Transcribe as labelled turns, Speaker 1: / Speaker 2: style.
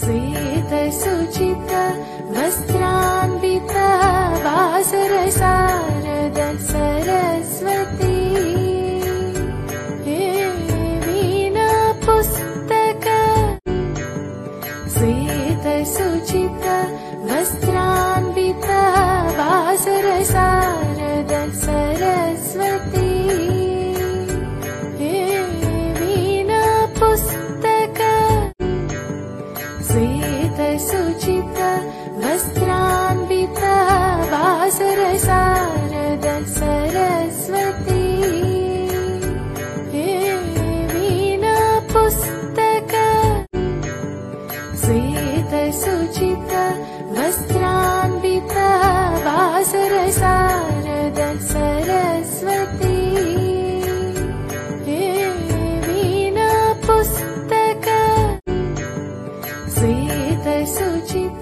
Speaker 1: श्वेतसुचित वस्त्रान्विता वासरशारद Saraswati वीणापुस्तक श्वेतसुचित वस्त्रान्विता वासरशारद Saraswati वीणापुस्तक श्वेतसुचित वस्त्रान्विता वासरशारद Saraswati वीणापुस्तक श्वेतसुचित वस्त्रान्विता वासरशारद Saraswati वीणापुस्तक श्वेतसुचित